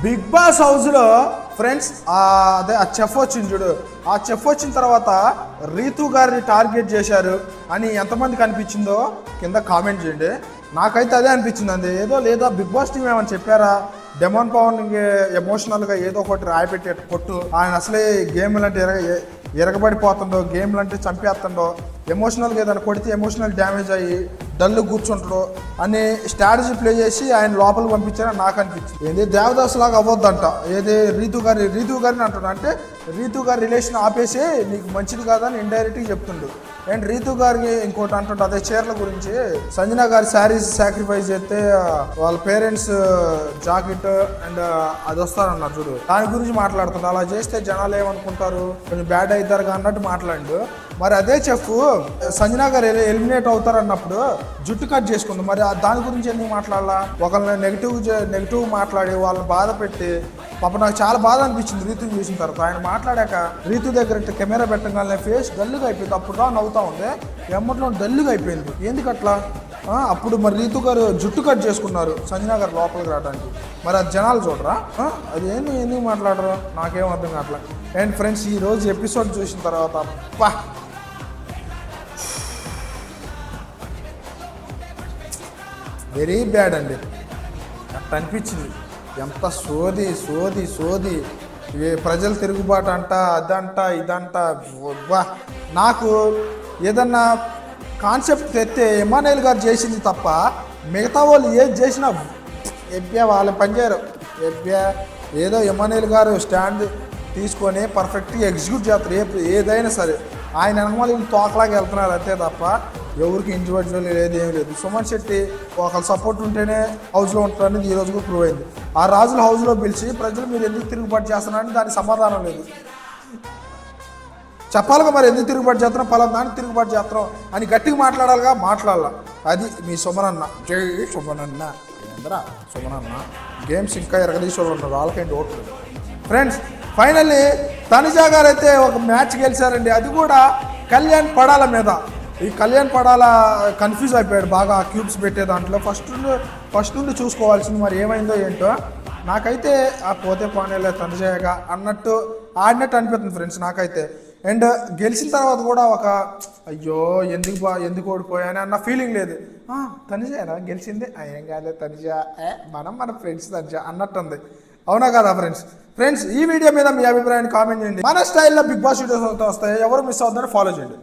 Big boss హౌస్లో friends అదే ఆ చెఫ్ వచ్చింది చూడు. ఆ చెఫ్ వచ్చిన తర్వాత రీతు గారిని టార్గెట్ చేశారు అని ఎంతమందికి అనిపించిందో కింద కామెంట్ చేయండి. నాకైతే అదే అనిపించింది. అండి ఏదో లేదా బిగ్ బాస్ టీం ఏమని చెప్పారా, డెమాన్ పవన్ ఎమోషనల్గా ఏదో ఒకటి రాయిపెట్టే కొట్టు, ఆయన అసలే గేమ్లు అంటే ఎరగబడిపోతుండో, గేమ్లు అంటే చంపేస్తుండో, ఎమోషనల్గా ఏదైనా కొడితే ఎమోషనల్ డ్యామేజ్ అయ్యి డల్లు కూర్చుంటాడు అనే స్ట్రాటజీ ప్లే చేసి ఆయన లోపలికి పంపించారని నాకు అనిపించింది. ఏది దేవదాస్ లాగా అవ్వద్దంట, ఏది రీతు గారిని అంటున్నా అంటే రీతు గారి రిలేషన్ ఆపేసి నీకు మంచిది కాదని ఇండైరెక్ట్గా చెప్తుండు. అండ్ రీతు గారికి ఇంకోటి అంటుండే అదే చీరల గురించి, సంజన గారి శారీస్ సాక్రిఫైస్ చేస్తే వాళ్ళ పేరెంట్స్ జాకెట్ అండ్ అది వస్తారన్నారు చూడు, దాని గురించి మాట్లాడుతుండ్రు. అలా చేస్తే జనాలు ఏమనుకుంటారు, కొంచెం బ్యాడ్ అవుతారు అన్నట్టు మాట్లాడు. మరి అదే చెఫ్ సంజన గారు ఎలిమినేట్ అవుతారు అన్నప్పుడు జుట్టు కట్ చేసుకుంది. మరి దాని గురించి ఎందుకు మాట్లాడాలా? ఒకళ్ళని నెగిటివ్ మాట్లాడి వాళ్ళని బాధ పెట్టి పాప నాకు చాలా బాధ అనిపించింది రీతుని చూసిన తర్వాత. ఆయన మాట్లాడాక రీతు దగ్గర కెమెరా పెట్టగానే ఫేస్ డల్లుగా అయిపోయింది. అప్పుడు నవ్వుతా ఉంది, ఎమ్మట్లో డల్లుగా అయిపోయింది. ఎందుకు అట్లా? అప్పుడు మరి రీతు గారు జుట్టు కట్ చేసుకున్నారు సంజన గారు లోపలికి రావడానికి. మరి అది జనాలు చూడరా? అది ఎందుకు మాట్లాడరు నాకేం అర్థం కావట్లా. అండ్ ఫ్రెండ్స్, ఈరోజు ఎపిసోడ్ చూసిన తర్వాత అప్పా వెరీ బ్యాడ్ అండి. అట్లా అనిపించింది. ఎంత సోది సోది సోది, ప్రజలు తిరుగుబాటు అంట, అదంట ఇదంట. నాకు ఏదన్నా కాన్సెప్ట్ తెస్తే ఎమ్మానుయేల్ గారు చేసింది తప్ప మిగతా వాళ్ళు ఏది చేసినా వాళ్ళ పనిచేయరు. ఏదో ఎమ్మానుయేల్ గారు స్టాండ్ తీసుకొని పర్ఫెక్ట్గా ఎగ్జిక్యూట్ చేస్తారు ఏదైనా సరే. ఆయన వెనకమాల తోకలాగా వెళ్తున్నారు అంతే తప్ప ఎవరికి ఇండివిజువల్ లేదు, ఏం లేదు. సుమన్ శెట్టి ఒకళ్ళ సపోర్ట్ ఉంటేనే హౌస్లో ఉంటారు అనేది ఈ రోజుకు ప్రూవ్ అయింది. ఆ రాజులు హౌస్లో పిలిచి ప్రజలు మీరు ఎందుకు తిరుగుబాటు చేస్తున్నారని దానికి సమాధానం లేదు. చెప్పాలిగా మరి ఎందుకు తిరుగుబాటు చేస్తున్నాం, పలానా దాన్ని తిరుగుబాటు చేస్తున్నాం అని గట్టిగా మాట్లాడాలి. అది మీ సుమనన్న. జై సుమనన్న. ఏంద్రా సుమనన్న గేమ్స్ ఇంకా ఎరగదీసేవాళ్ళు ఉన్నారు, వాళ్ళకంటే ఓట్లు. ఫ్రెండ్స్, ఫైనల్లీ తనుజా గారు అయితే ఒక మ్యాచ్ గెలిచారండి. అది కూడా కళ్యాణ్ పడాల మీద. ఈ కళ్యాణ్ పడాల కన్ఫ్యూజ్ అయిపోయాడు బాగా క్యూబ్స్ పెట్టే దాంట్లో. ఫస్ట్ నుండి చూసుకోవాల్సింది మరి ఏమైందో ఏంటో. నాకైతే ఆ పోతే పోనేలే తనుజాగా అన్నట్టు ఆడినట్టు అనిపిస్తుంది ఫ్రెండ్స్ నాకైతే. అండ్ గెలిచిన తర్వాత కూడా ఒక అయ్యో ఎందుకు ఓడిపోయాని అన్న ఫీలింగ్ లేదు. తనుజారా గెలిచింది, ఏం కాదు తనుజా, మన ఫ్రెండ్స్ తనుజా అన్నట్టు ఉంది. అవునా కదా ఫ్రెండ్స్? ఈ వీడియో మీద మీ అభిప్రాయాన్ని కామెంట్ చేయండి. మన స్టైల్లో బిగ్ బాస్ వీడియోస్ వస్తాయి, ఎవరు మిస్ అవుతారో ఫాలో చేయండి.